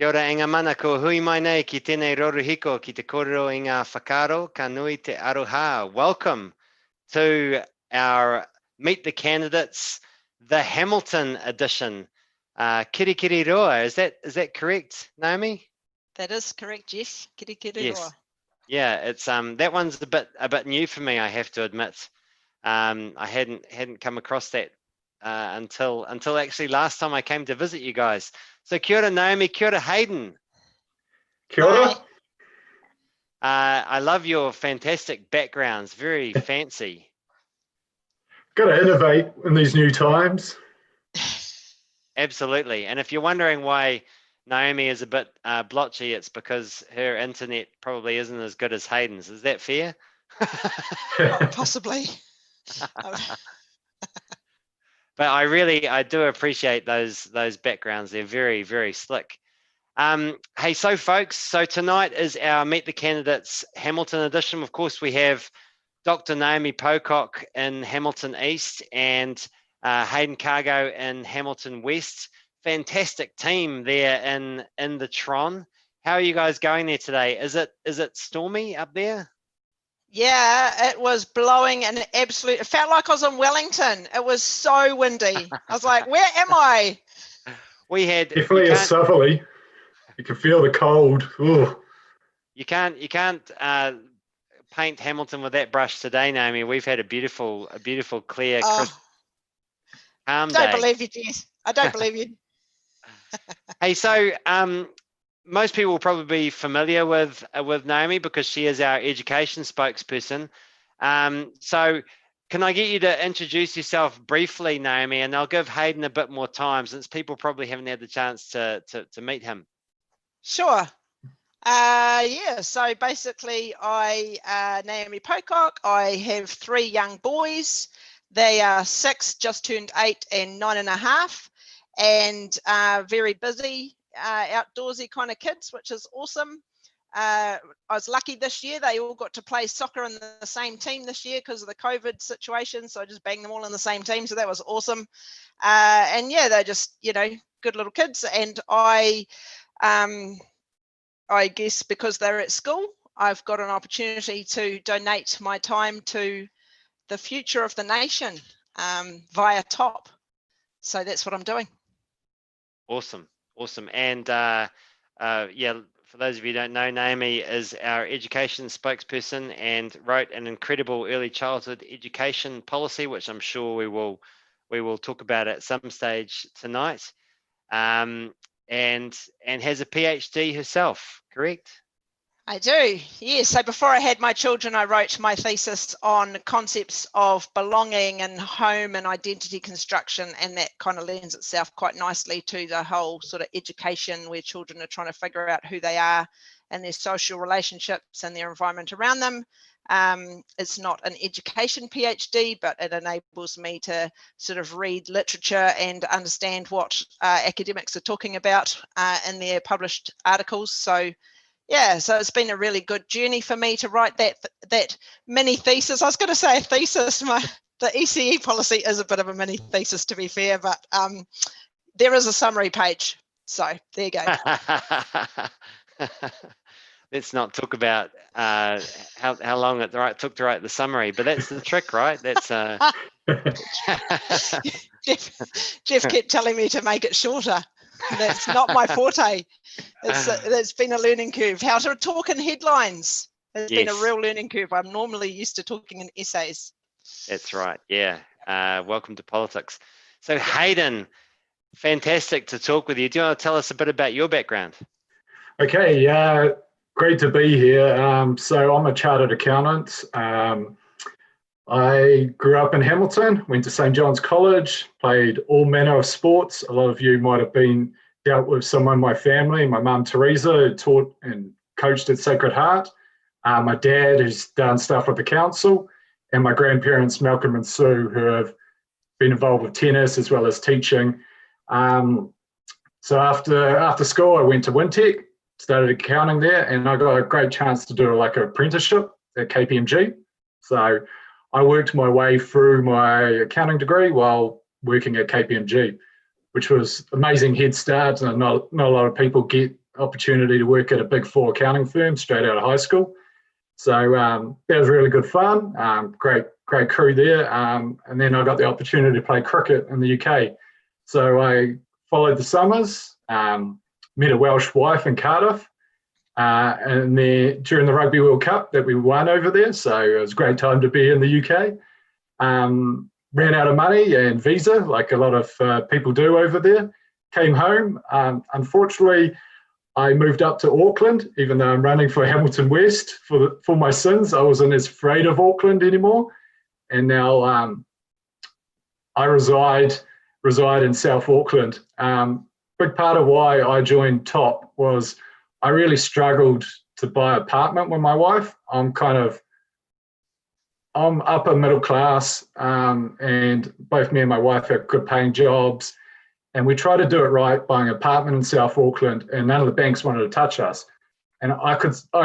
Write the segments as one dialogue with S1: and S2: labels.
S1: Kia ora inga mana, ko hui mai nei ki tēnei roruhiko ki te kōrero i ngā whakaro, ka nui te aroha. Welcome to our Meet the Candidates, the Hamilton edition. Kiri kiri roa, is that correct, Naomi?
S2: That is correct, Geoff. Kiri kiri
S1: Yes.
S2: roa.
S1: Yeah, it's that one's a bit new for me, I have to admit. I hadn't come across that until actually last time I came to visit you guys. So kia ora Naomi, kia ora Hayden.
S3: Kia ora.
S1: I love your fantastic backgrounds, very fancy.
S3: Got to innovate in these new times.
S1: Absolutely. And if you're wondering why Naomi is a bit blotchy, it's because her internet probably isn't as good as Hayden's. Is that fair?
S2: Possibly.
S1: But I do appreciate those backgrounds. They're very, very slick. Hey, so folks, so tonight is our Meet the Candidates Hamilton edition. Of course, we have Dr. Naomi Pocock in Hamilton East and Hayden Cargo in Hamilton West. Fantastic team there in the Tron. How are you guys going there today? Is it stormy up there?
S2: Yeah, it was blowing an absolute, it felt like I was in Wellington. It was so windy. I was like, where am I?
S1: We had
S3: definitely a southerly. You can feel the cold. Ooh.
S1: You can't paint Hamilton with that brush today, Naomi. We've had a beautiful, clear, crisp, calm day.
S2: I don't believe you, Jess. I don't believe you.
S1: Hey, so most people will probably be familiar with Naomi because she is our education spokesperson. So can I get you to introduce yourself briefly, Naomi, and I'll give Hayden a bit more time since people probably haven't had the chance to meet him.
S2: Sure. Yeah, so basically Naomi Pocock, I have 3 young boys. They are 6, just turned 8 and 9.5, and very busy, outdoorsy kind of kids, which is awesome. I was lucky this year, they all got to play soccer in the same team this year because of the COVID situation. So I just banged them all in the same team. So that was awesome. And yeah, they're just, good little kids. And I guess because they're at school, I've got an opportunity to donate my time to the future of the nation via TOP. So that's what I'm doing.
S1: Awesome. And yeah, for those of you who don't know, Naomi is our education spokesperson and wrote an incredible early childhood education policy, which I'm sure we will talk about at some stage tonight. And has a PhD herself, correct?
S2: I do, yes. So before I had my children, I wrote my thesis on concepts of belonging and home and identity construction, and that kind of lends itself quite nicely to the whole sort of education where children are trying to figure out who they are and their social relationships and their environment around them. It's not an education PhD, but it enables me to sort of read literature and understand what academics are talking about in their published articles. So yeah, so it's been a really good journey for me to write that mini thesis. I was going to say a thesis. The ECE policy is a bit of a mini thesis, to be fair, but there is a summary page. So there you go.
S1: Let's not talk about how long it took to write the summary, but that's the trick, right? That's
S2: Geoff kept telling me to make it shorter. That's not my forte. It's been a learning curve. How to talk in headlines. It's been a real learning curve. I'm normally used to talking in essays.
S1: That's right. Yeah. Welcome to politics. So Hayden, fantastic to talk with you. Do you want to tell us a bit about your background?
S3: Okay. Great to be here. So I'm a chartered accountant. I grew up in Hamilton, went to St. John's College, played all manner of sports. A lot of you might have dealt with someone in my family. My mum, Teresa, taught and coached at Sacred Heart. My dad has done stuff with the council, and my grandparents, Malcolm and Sue, who have been involved with tennis as well as teaching. So after school, I went to Wintec, started accounting there, and I got a great chance to do like an apprenticeship at KPMG. So I worked my way through my accounting degree while working at KPMG, which was amazing head start, and not a lot of people get opportunity to work at a Big Four accounting firm straight out of high school. So that was really good fun. Great crew there. And then I got the opportunity to play cricket in the UK. So I followed the summers, met a Welsh wife in Cardiff, and then during the Rugby World Cup that we won over there. So it was a great time to be in the UK. Ran out of money and visa, like a lot of people do over there. Came home. Unfortunately, I moved up to Auckland, even though I'm running for Hamilton West for my sins. I wasn't as afraid of Auckland anymore. And now I reside in South Auckland. Big part of why I joined TOP was I really struggled to buy an apartment with my wife. I'm upper middle class, and both me and my wife have good paying jobs. And we tried to do it right, buying an apartment in South Auckland, and none of the banks wanted to touch us. And I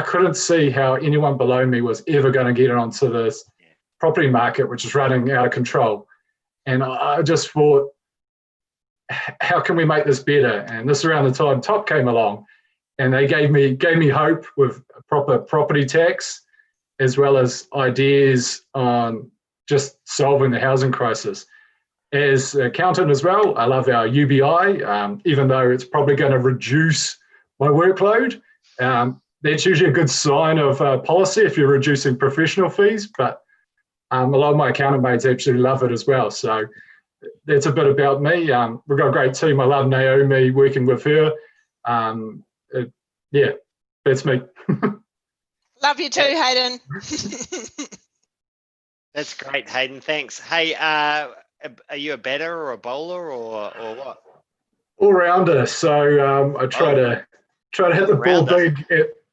S3: couldn't see how anyone below me was ever going to get onto this property market, which is running out of control. And I just thought, how can we make this better? And this is around the time TOP came along, and they gave me hope with proper property tax, as well as ideas on just solving the housing crisis. As an accountant as well, I love our UBI, even though it's probably going to reduce my workload. That's usually a good sign of policy if you're reducing professional fees, but a lot of my accountant mates actually love it as well. So that's a bit about me. We've got a great team. I love Naomi, working with her. Yeah, that's me.
S2: Love you too, Hayden.
S1: That's great, Hayden. Thanks. Hey, are you a batter or a bowler or what?
S3: All rounder. So I try to hit the ball big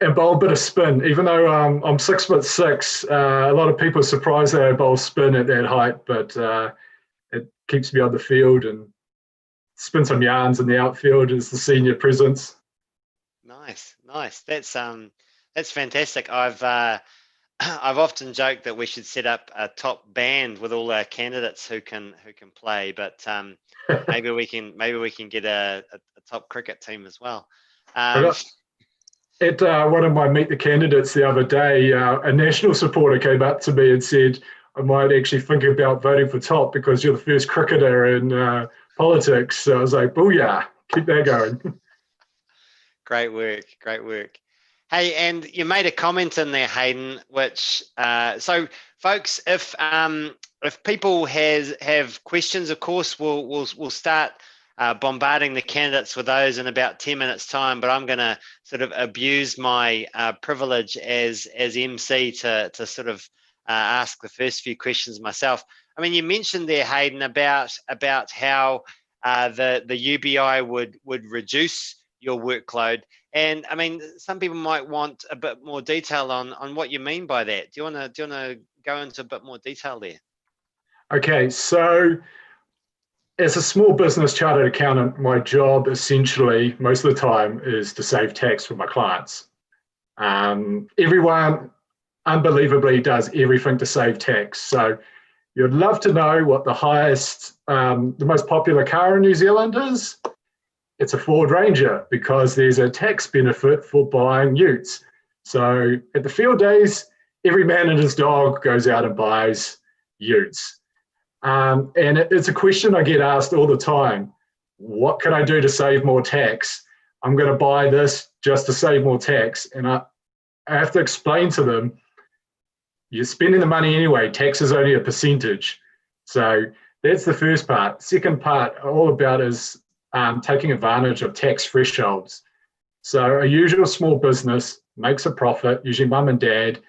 S3: and bowl a bit of spin. Even though I'm 6'6", a lot of people are surprised that I bowl spin at that height, but it keeps me on the field and spin some yarns in the outfield as the senior presence.
S1: Nice. That's fantastic. I've often joked that we should set up a top band with all our candidates who can play, but maybe we can get a top cricket team as well.
S3: At one of my Meet the Candidates the other day, a national supporter came up to me and said, I might actually think about voting for TOP because you're the first cricketer in politics. So I was like, booyah, keep that going. Great
S1: work. Hey, and you made a comment in there, Hayden, which so folks, if people have questions, of course, we'll start bombarding the candidates with those in about 10 minutes time, but I'm going to sort of abuse my privilege as MC to sort of ask the first few questions myself. I mean, you mentioned there, Hayden, about how the UBI would reduce your workload. And I mean, some people might want a bit more detail on what you mean by that. Do you want to go into a bit more detail there? Okay, so as a small business chartered accountant, my job essentially most of the time is to save tax for my clients. Everyone unbelievably does everything to save tax. So you'd love to know what the most popular car in New Zealand is. It's a Ford Ranger because there's a tax benefit for buying utes. So at the field days, every man and his dog goes out and buys utes. And it's a question I get asked all the time. What can I do to save more tax? I'm going to buy this just to save more tax. And I have to explain to them, you're spending the money anyway. Tax is only a percentage. So that's the first part. Second part, all about is taking advantage of tax thresholds. So a usual small business makes a profit, usually mum and dad,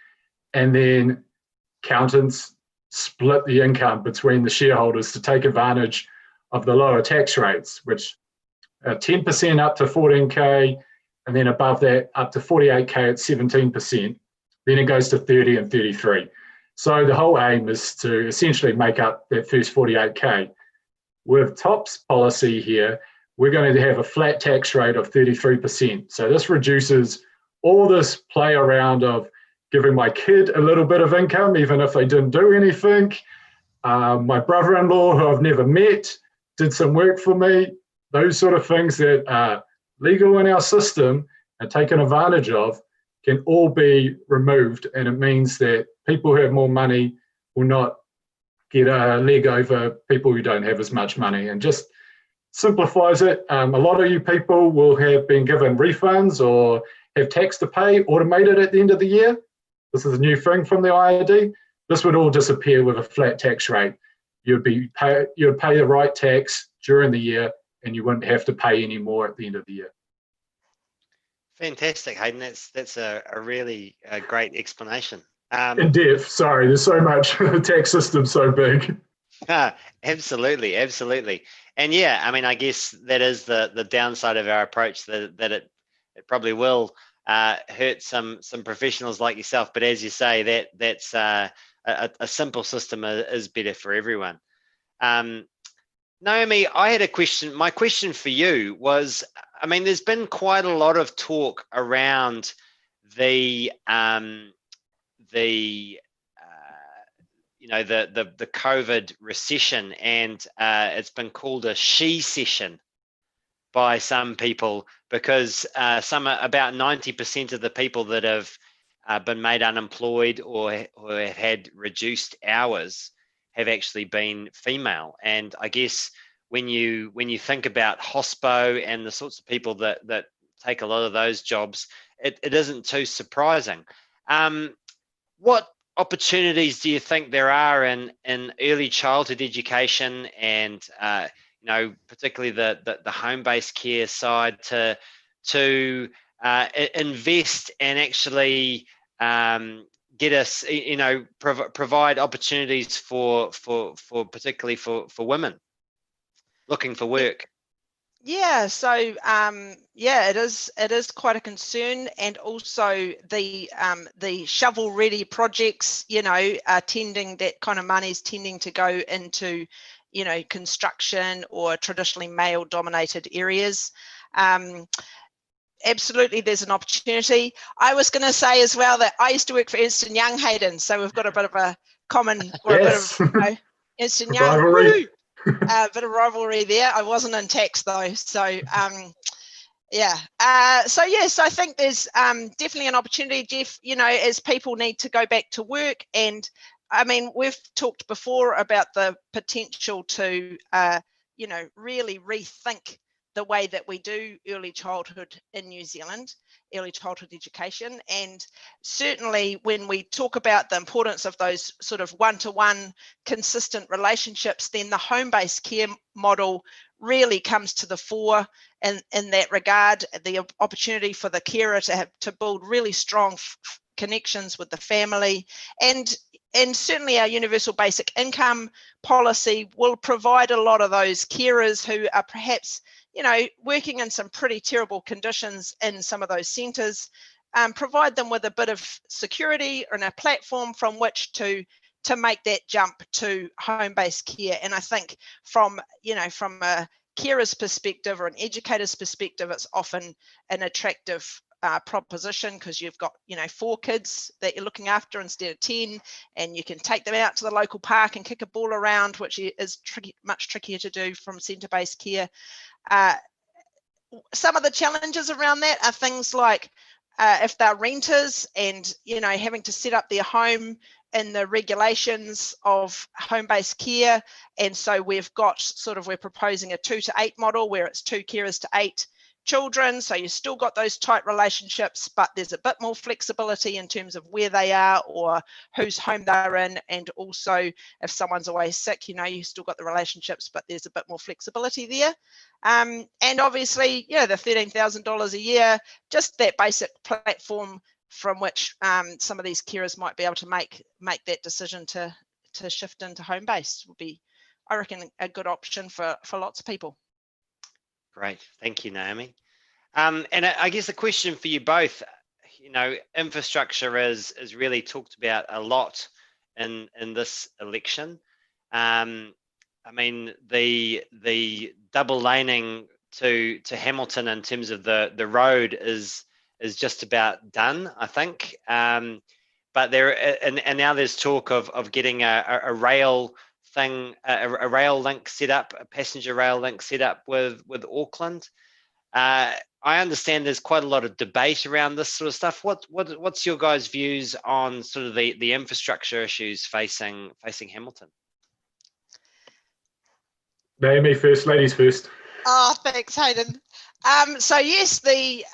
S1: and then accountants split the income between the shareholders to take advantage of the lower tax rates, which are 10% up to 14K, and then above that up to 48K at 17%. Then it goes to 30 and 33. So the whole aim is to essentially make up that first 48K. With TOP's policy here, we're going to have a flat tax rate of 33%. So this reduces all this play around of giving my kid a little bit of income, even if they didn't do anything. My brother-in-law, who I've never met, did some work for me. Those sort of things that are legal in our system
S3: are taken advantage of can all be removed, and it means that people who have more money will not get a leg over people who don't have as much money, and just simplifies it. A lot of you people will have been given refunds or have tax to pay automated at the end of the year. This is a new thing from the IRD. This would all disappear with a flat tax rate. You'd pay the right tax during the year, and you wouldn't have to pay any more at the end of the year.
S1: Fantastic, Hayden. That's a really great explanation.
S3: In depth, sorry, there's so much. The tax system's so big.
S1: Absolutely, absolutely. And yeah, I mean, I guess that is the downside of our approach, that it probably will hurt some professionals like yourself. But as you say, that's a simple system is better for everyone. Naomi, I had a question. My question for you was, I mean, there's been quite a lot of talk around the COVID recession, and it's been called a she-session by some people, because about 90% of the people that have been made unemployed or have had reduced hours have actually been female. And I guess when you think about hospo and the sorts of people that take a lot of those jobs, it isn't too surprising. What opportunities do you think there are in early childhood education, and particularly the home-based care side, to invest and actually get us, provide opportunities for particularly for women looking for work?
S2: Yeah, so it is quite a concern, and also the shovel-ready projects, are tending, that kind of money is tending to go into, construction or traditionally male-dominated areas. Absolutely, there's an opportunity. I was going to say as well that I used to work for Ernst & Young, Hayden, so we've got a bit of a common, or
S3: yes.
S2: a bit of Ernst & Young.
S3: Rivalry.
S2: A bit of rivalry there. I wasn't in tax though, so yeah. So yes, I think there's definitely an opportunity, Geoff. As people need to go back to work, and I mean, we've talked before about the potential to really rethink the way that we do early childhood in New Zealand, early childhood education. And certainly when we talk about the importance of those sort of one-to-one consistent relationships, then the home-based care model really comes to the fore in that regard. The opportunity for the carer to build really strong connections with the family, and certainly our universal basic income policy will provide a lot of those carers who are perhaps working in some pretty terrible conditions in some of those centres, provide them with a bit of security and a platform from which to make that jump to home-based care. And I think from a carer's perspective or an educator's perspective, it's often an attractive proposition, because you've got 4 kids that you're looking after instead of 10, and you can take them out to the local park and kick a ball around, which is much trickier to do from centre-based care. Some of the challenges around that are things like if they're renters and having to set up their home in the regulations of home-based care, and so we're proposing a 2 to 8 model where it's 2 carers to 8 children. So you still got those tight relationships, but there's a bit more flexibility in terms of where they are or whose home they're in. And also if someone's away sick, you still got the relationships, but there's a bit more flexibility there. And obviously, the $13,000 a year, just that basic platform from which some of these carers might be able to make that decision to shift into home-based would be, I reckon, a good option for lots of people.
S1: Great, thank you, Naomi. And I guess the question for you both, infrastructure is really talked about a lot in this election. I mean, the double laning to Hamilton in terms of the road is just about done, I think. But now there's talk of getting a rail thing, a rail link set up, a passenger rail link set up with Auckland. I understand there's quite a lot of debate around this sort of stuff. What's your guys' views on sort of the infrastructure issues facing Hamilton?
S3: Naomi first, ladies first.
S2: Oh, thanks, Hayden. So yes, the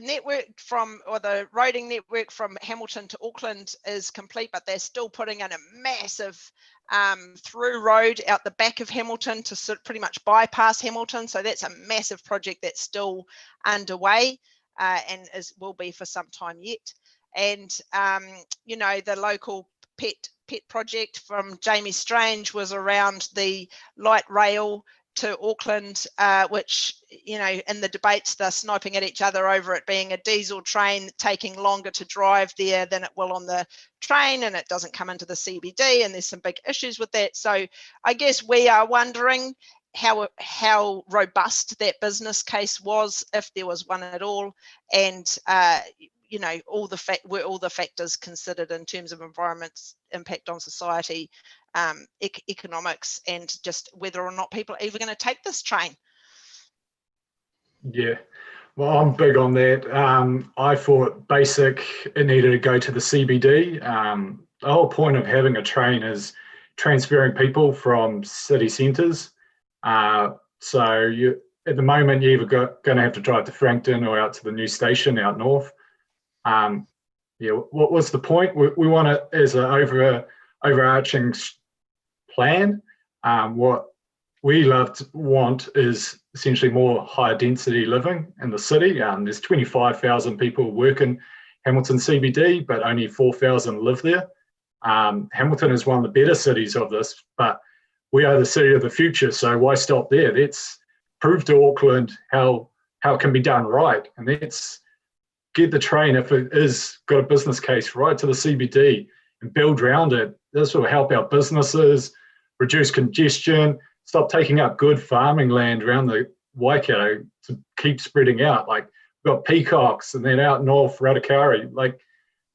S2: network the roading network from Hamilton to Auckland is complete, but they're still putting in a massive through road out the back of Hamilton to sort of pretty much bypass Hamilton. So that's a massive project that's still underway and will be for some time yet. And you know, the local pet project from Jamie Strange was around the light rail to Auckland, which, you know, in the debates they're sniping at each other over it being a diesel train taking longer to drive there than it will on the train, and it doesn't come into the CBD, and there's some big issues with that. So I guess we are wondering how robust that business case was, if there was one at all, and you know, were all the factors considered in terms of environment's impact on society, economics, and just whether or not people are even going to take this train.
S3: Yeah, well, I'm big on that. I thought basic, it needed to go to the CBD. The whole point of having a train is transferring people from city centres. So you, at the moment, you're either going to have to drive to Frankton or out to the new station out north. Yeah, what was the point? We want it as an overarching plan. What we want is essentially more higher density living in the city. There's 25,000 people work in Hamilton CBD, but only 4,000 live there. Hamilton is one of the better cities of this, but we are the city of the future, so why stop there? Let's prove to Auckland how it can be done right, and let's get the train, if it is got a business case, right to the CBD and build around it. This will help our businesses, reduce congestion, stop taking up good farming land around the Waikato to keep spreading out. Like, we've got peacocks and then out north, Ratakari. Like,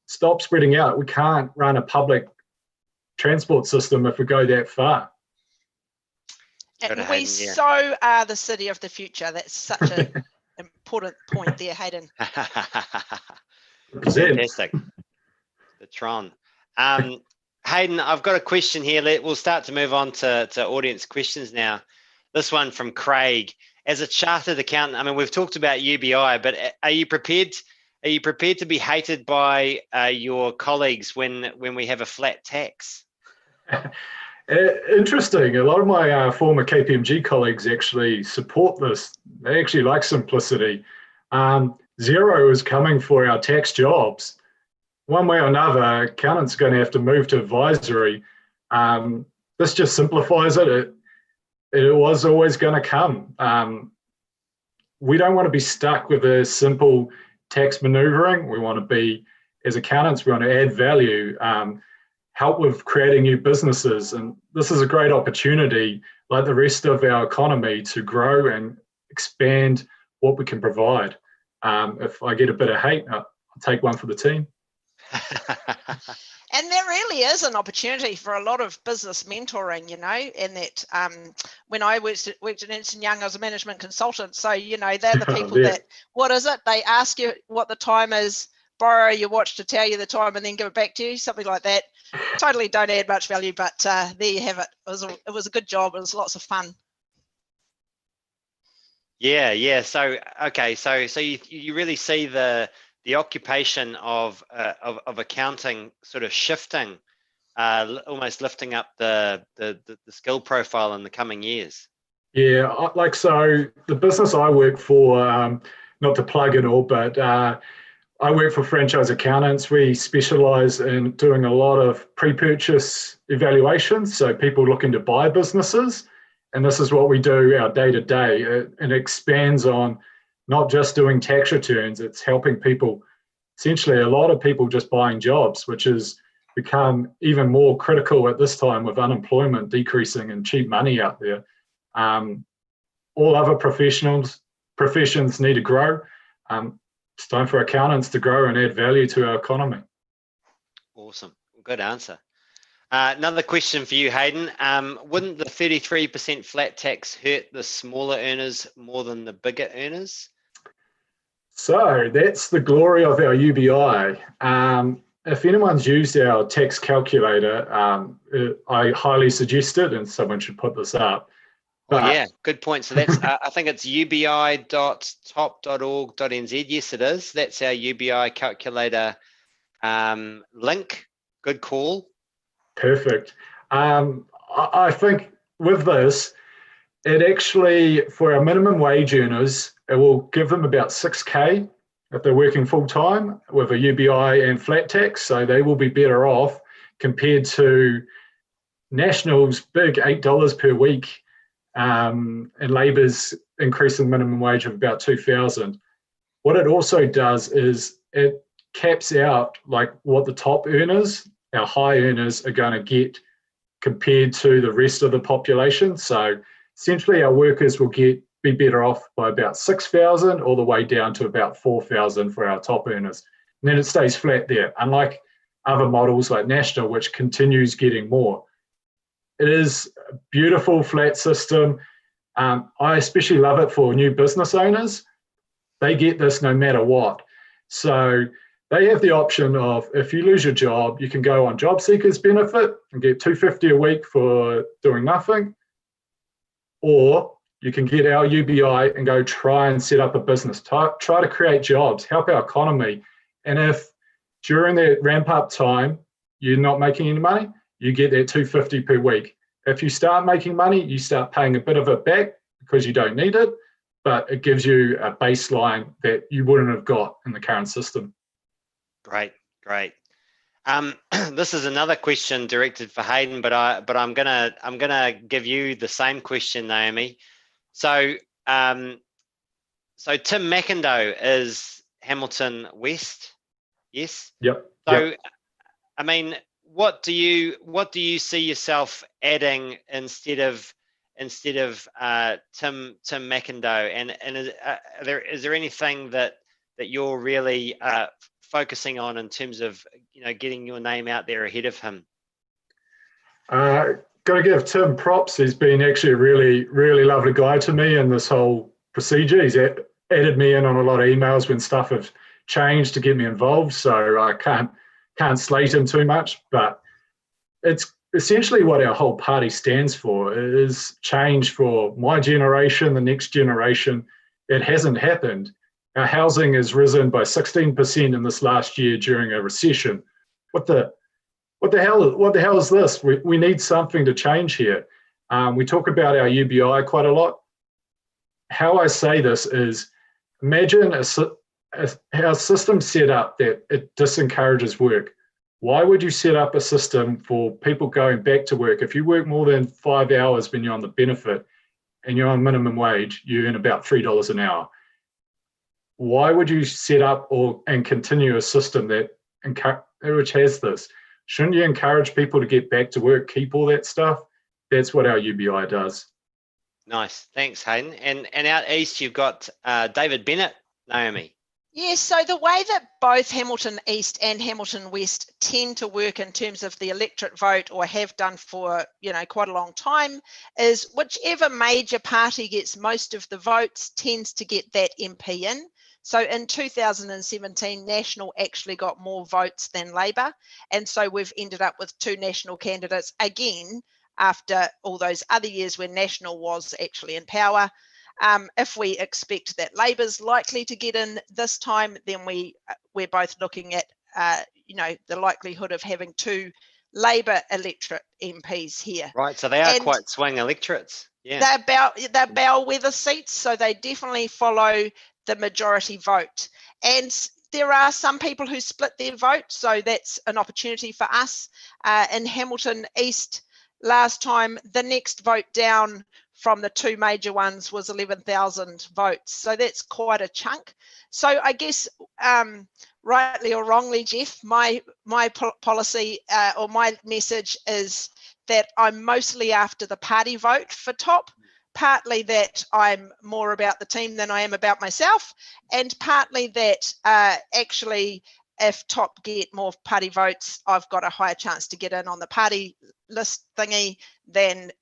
S3: stop spreading out. We can't run a public transport system if we go that far.
S2: And we so are the city of the future. That's such an important point there, Hayden.
S1: Fantastic. The Tron. Hayden, I've got a question here. We'll start to move on to audience questions now. This one from Craig. As a chartered accountant, I mean, we've talked about UBI, but are you prepared to be hated by your colleagues when we have a flat tax?
S3: Interesting. A lot of my former KPMG colleagues actually support this. They actually like simplicity. Zero is coming for our tax jobs. One way or another, accountants are going to have to move to advisory. This just simplifies it. It was always going to come. We don't want to be stuck with a simple tax maneuvering. We want to be, as accountants, we want to add value, help with creating new businesses. And this is a great opportunity, like the rest of our economy, to grow and expand what we can provide. If I get a bit of hate, I'll take one for the team.
S2: And there really is an opportunity for a lot of business mentoring, you know, and that when I worked at Ernst & Young, I was a management consultant. So, you know, they're the people that, what is it? They ask you what the time is, borrow your watch to tell you the time and then give it back to you, something like that. Totally don't add much value, but there you have it. It was a good job. It was lots of fun.
S1: Yeah. So, okay. So you really see the occupation of accounting sort of shifting, almost lifting up the skill profile in the coming years.
S3: Yeah, so the business I work for, not to plug it all, but I work for franchise accountants. We specialise in doing a lot of pre-purchase evaluations, so people looking to buy businesses. And this is what we do our day-to-day. It expands on not just doing tax returns, it's helping people, essentially a lot of people just buying jobs, which has become even more critical at this time with unemployment decreasing and cheap money out there. All other professions need to grow. It's time for accountants to grow and add value to our economy.
S1: Awesome. Good answer. Another question for you, Hayden. Wouldn't the 33% flat tax hurt the smaller earners more than the bigger earners?
S3: So that's the glory of our UBI. If anyone's used our tax calculator, I highly suggest it, and someone should put this up.
S1: Oh yeah, good point. So that's I think it's ubi.top.org.nz. Yes, it is. That's our UBI calculator link. Good call.
S3: Perfect. I think with this, it actually, for our minimum wage earners, it will give them about 6K if they're working full time with a UBI and flat tax. So they will be better off compared to National's big $8 per week, and Labor's increasing minimum wage of about 2,000. What it also does is it caps out like what the top earners, our high earners, are going to get compared to the rest of the population. So essentially our workers will be better off by about 6,000 all the way down to about 4,000 for our top earners. And then it stays flat there, unlike other models like National, which continues getting more. It is a beautiful flat system. I especially love it for new business owners. They get this no matter what. So they have the option of, if you lose your job, you can go on job seekers benefit and get $250 a week for doing nothing, or you can get our UBI and go try and set up a business, try to create jobs, help our economy. And if during that ramp up time you're not making any money, you get that $250 per week. If you start making money, you start paying a bit of it back because you don't need it, but it gives you a baseline that you wouldn't have got in the current system.
S1: Great. This is another question directed for Hayden, but I'm gonna give you the same question, Naomi. So Tim McIndoe is Hamilton West, yes?
S3: Yep.
S1: So
S3: yep.
S1: I mean, what do you see yourself adding instead of Tim McIndoe? And is there anything that you're really focusing on in terms of getting your name out there ahead of him?
S3: Got to give Tim props. He's been actually a really, really lovely guy to me in this whole procedure. He's added me in on a lot of emails when stuff have changed to get me involved. So I can't slate him too much, but it's essentially what our whole party stands for is change for my generation, the next generation. It hasn't happened. Our housing has risen by 16% in this last year during a recession. What the hell is this? We need something to change here. We talk about our UBI quite a lot. How I say this is, imagine our system set up that it disencourages work. Why would you set up a system for people going back to work? If you work more than 5 hours when you're on the benefit and you're on minimum wage, you earn about $3 an hour. Why would you set up and continue a system which has this? Shouldn't you encourage people to get back to work, keep all that stuff? That's what our UBI does.
S1: Nice, thanks, Hayden. And out east, you've got David Bennett, Naomi.
S2: Yes, so the way that both Hamilton East and Hamilton West tend to work in terms of the electorate vote, or have done for quite a long time, is whichever major party gets most of the votes tends to get that MP in. So in 2017, National actually got more votes than Labour, and so we've ended up with two National candidates again after all those other years when National was actually in power. If we expect that Labour's likely to get in this time, then we're both looking at the likelihood of having two Labour electorate MPs here.
S1: Right, so they are quite swing electorates. Yeah,
S2: they're bellwether seats, so they definitely follow the majority vote. And there are some people who split their vote, so that's an opportunity for us. In Hamilton East last time, the next vote down from the two major ones was 11,000 votes. So that's quite a chunk. So I guess, rightly or wrongly, Geoff, my policy or my message is that I'm mostly after the party vote for top, partly that I'm more about the team than I am about myself, and partly that actually if top get more party votes, I've got a higher chance to get in on the party list thingy than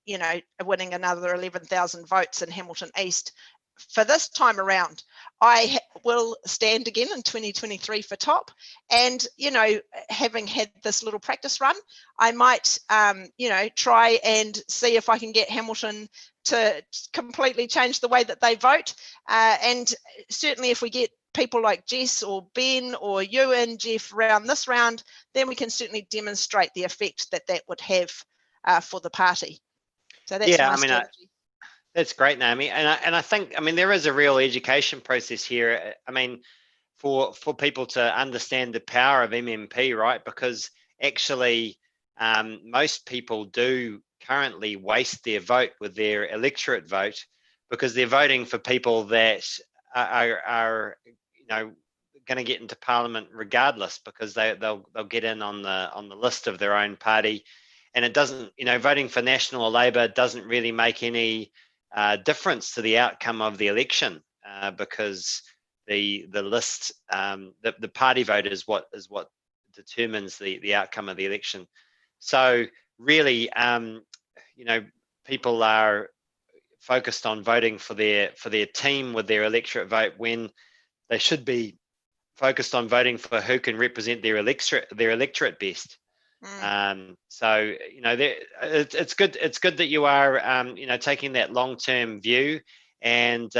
S2: winning another 11,000 votes in Hamilton East. for this time around, I will stand again in 2023 for top. And, you know, having had this little practice run, I might, you know, try and see if I can get Hamilton to completely change the way that they vote. And certainly if we get people like Jess or Ben or you and Geoff around this round, then we can certainly demonstrate the effect that that would have for the party. So that's my strategy.
S1: That's great, Naomi. And I think, I mean, there is a real education process here. I mean, for people to understand the power of MMP, right? Because actually, most people do currently waste their vote with their electorate vote because they're voting for people that are you know, going to get into Parliament regardless, because they'll get in on the list of their own party, and it doesn't, you know, voting for National or Labour doesn't really make any difference to the outcome of the election, because the list, the party vote is what determines the outcome of the election. So really, you know, people are focused on voting for their team with their electorate vote when they should be focused on voting for who can represent their electorate best. So, you know, it's good that you are, you know, taking that long-term view and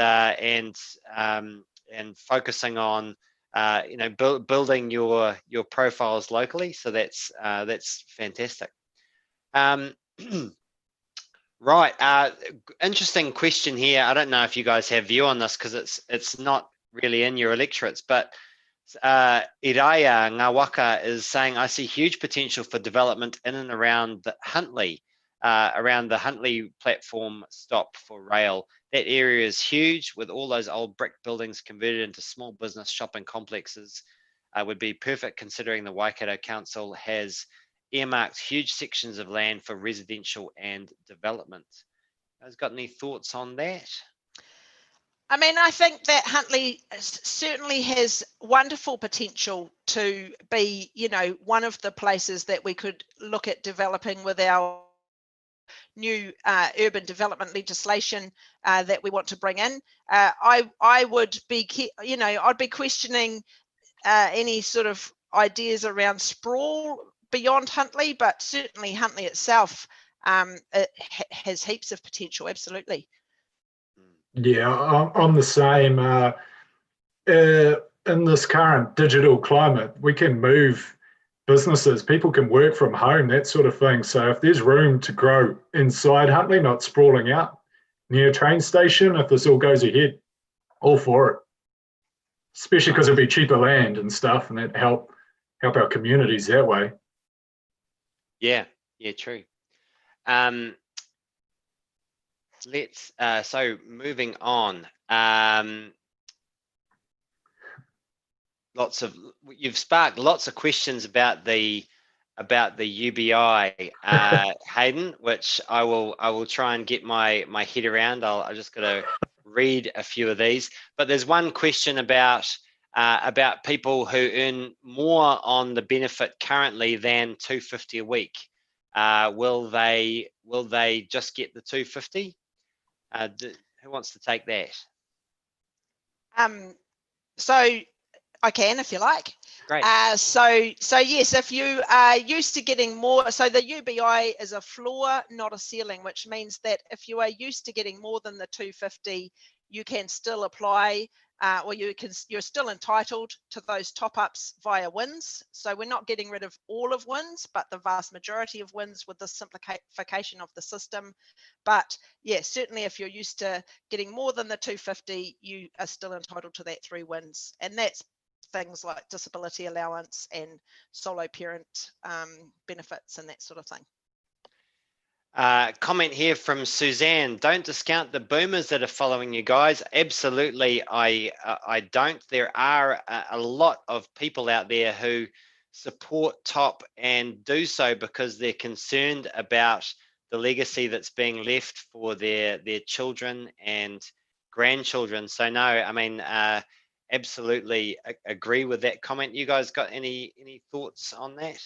S1: focusing on, you know, building your profiles locally. So that's fantastic. Right. Interesting question here. I don't know if you guys have view on this because it's not really in your electorates, but Iraya Ngawaka is saying, I see huge potential for development in and around the Huntly platform stop for rail. That area is huge, with all those old brick buildings converted into small business shopping complexes. Would be perfect considering the Waikato Council has earmarked huge sections of land for residential and development. Has got any thoughts on that?
S2: I mean, I think that Huntly certainly has wonderful potential to be, you know, one of the places that we could look at developing with our new urban development legislation that we want to bring in. I would be, you know, I'd be questioning any sort of ideas around sprawl beyond Huntly, but certainly Huntly itself it has heaps of potential, absolutely.
S3: Yeah, I'm the same. In this current digital climate, we can move businesses, people can work from home, that sort of thing. So if there's room to grow inside Huntly, not sprawling out near a train station, if this all goes ahead, all for it. Especially because it'll be cheaper land and stuff, and that help our communities that way.
S1: Yeah, true. Let's so moving on. You've sparked lots of questions about the UBI, Hayden, which I will try and get my head around. I just got to read a few of these, but there's one question about people who earn more on the benefit currently than $250 a week. Will they just get the $250? Who wants to take that?
S2: So I can, if you like.
S1: Great.
S2: So yes, if you are used to getting more, so the UBI is a floor, not a ceiling, which means that if you are used to getting more than the $250, you can still apply, or you're still entitled to those top-ups via WINS. So we're not getting rid of all of WINS, but the vast majority of WINS with the simplification of the system. But yeah, certainly if you're used to getting more than the $250, you are still entitled to that through WINS, and that's things like disability allowance and solo parent benefits and that sort of thing.
S1: Comment here from Suzanne. Don't discount the boomers that are following you guys. Absolutely, I don't. There are a lot of people out there who support TOP and do so because they're concerned about the legacy that's being left for their children and grandchildren. So no, I mean, absolutely agree with that comment. You guys got any thoughts on that?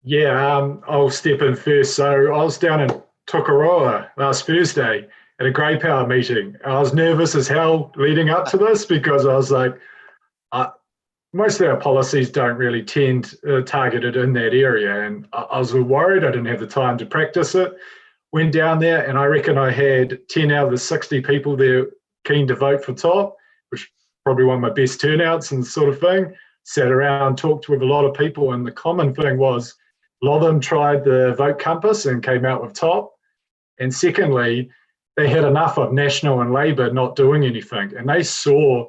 S3: Yeah, I'll step in first. So I was down in Tokoroa last Thursday, at a grey power meeting. I was nervous as hell leading up to this because I was like, most of our policies don't really tend targeted in that area. And I was worried. I didn't have the time to practice it. Went down there, and I reckon I had 10 out of the 60 people there keen to vote for top, which probably one of my best turnouts and sort of thing. Sat around, talked with a lot of people, and the common thing was a lot of them tried the vote compass and came out with top. And secondly, they had enough of National and Labour not doing anything, and they saw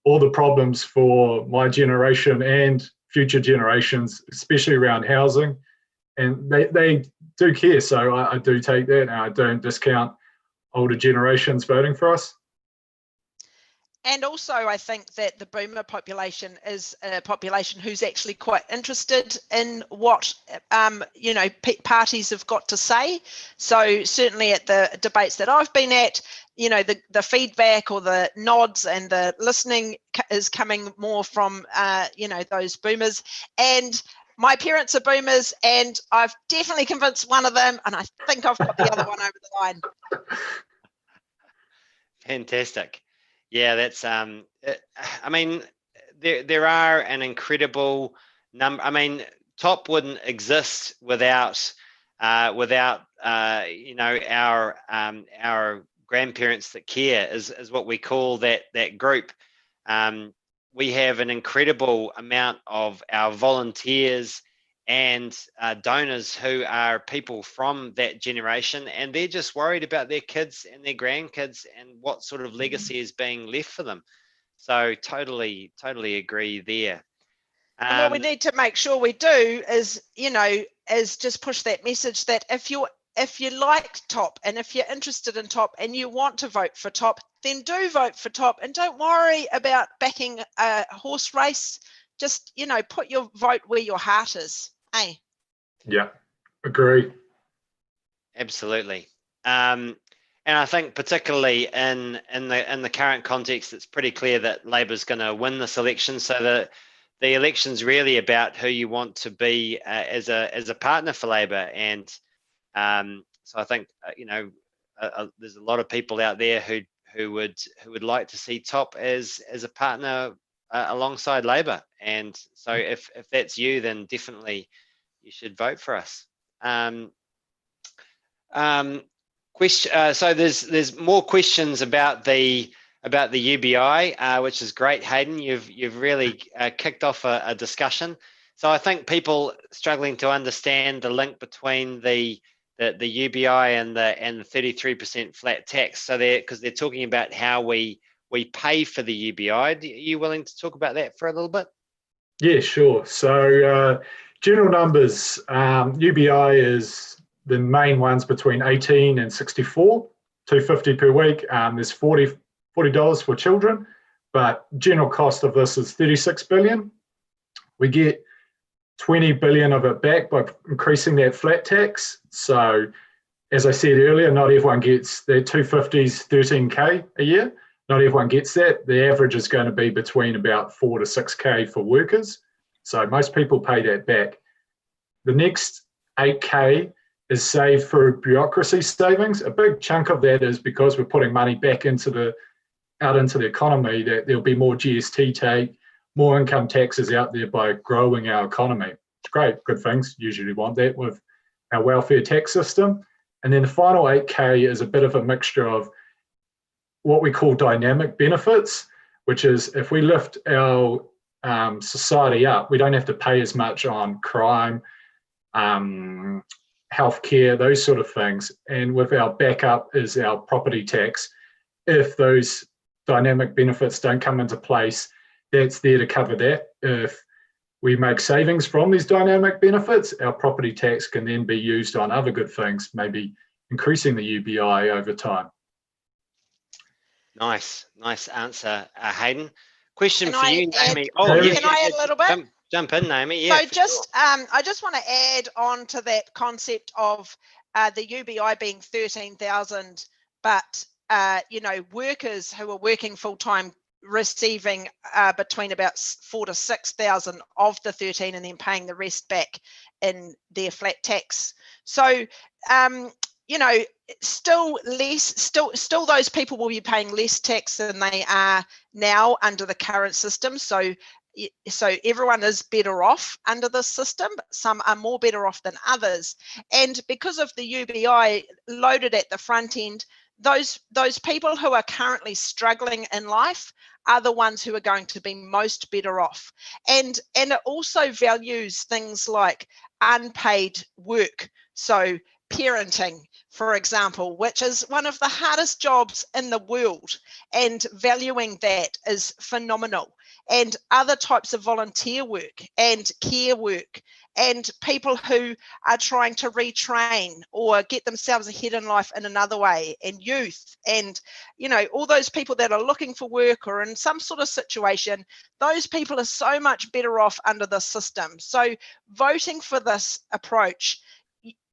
S3: all the problems for my generation and future generations, especially around housing. And they do care, so I do take that, and I don't discount older generations voting for us.
S2: And also, I think that the boomer population is a population who's actually quite interested in what, parties have got to say. So certainly at the debates that I've been at, the feedback or the nods and the listening is coming more from, those boomers. And my parents are boomers, and I've definitely convinced one of them, and I think I've got the other one over the line.
S1: Fantastic. Yeah, that's, there are an incredible number. I mean, top wouldn't exist without our grandparents that care is what we call that group. We have an incredible amount of our volunteers and donors who are people from that generation, and they're just worried about their kids and their grandkids and what sort of legacy is being left for them. So totally agree there.
S2: And what we need to make sure we do is just push that message that if you like top and if you're interested in top and you want to vote for top, then do vote for top, and don't worry about backing a horse race. Just, put your vote where your heart is. Hey.
S3: Yeah, agree.
S1: Absolutely. And I think particularly in the current context, it's pretty clear that Labour's going to win this election. So the election's really about who you want to be as a partner for Labour. And so I think there's a lot of people out there who would like to see top as a partner alongside Labour. And so if that's you, then definitely you should vote for us. So there's more questions about the UBI, which is great, Hayden. You've really kicked off a discussion. So I think people struggling to understand the link between the UBI and the 33% flat tax. So because they're talking about how we pay for the UBI. Are you willing to talk about that for a little bit?
S3: Yeah, sure. So general numbers, UBI is the main ones between 18 and 64, $250 per week. There's $40 for children, but general cost of this is $36 billion. We get $20 billion of it back by increasing that flat tax. So as I said earlier, not everyone gets their 250s, 13K a year. Not everyone gets that. The average is going to be between about 4 to 6K for workers. So most people pay that back. The next 8K is saved through bureaucracy savings. A big chunk of that is because we're putting money back into the economy, that there'll be more GST take, more income taxes out there by growing our economy. It's great, good things. Usually want that with our welfare tax system. And then the final 8K is a bit of a mixture of what we call dynamic benefits, which is if we lift our society up, we don't have to pay as much on crime, healthcare, those sort of things. And with our backup is our property tax. If those dynamic benefits don't come into place, that's there to cover that. If we make savings from these dynamic benefits, our property tax can then be used on other good things, maybe increasing the UBI over time.
S1: Nice answer, Hayden. Question for you, Naomi.
S2: Can I add a little bit?
S1: Jump in, Naomi. Yeah.
S2: So I just want to add on to that concept of the UBI being 13,000, but workers who are working full time receiving between about 4,000 to 6,000 of the 13, and then paying the rest back in their flat tax. So you know, still those people will be paying less tax than they are now under the current system. So everyone is better off under this system, but some are more better off than others. And because of the UBI loaded at the front end, those people who are currently struggling in life are the ones who are going to be most better off. And it also values things like unpaid work. So parenting, for example, which is one of the hardest jobs in the world, and valuing that is phenomenal. And other types of volunteer work and care work, and people who are trying to retrain or get themselves ahead in life in another way, and youth, and, you know, all those people that are looking for work or in some sort of situation, those people are so much better off under the system. So voting for this approach,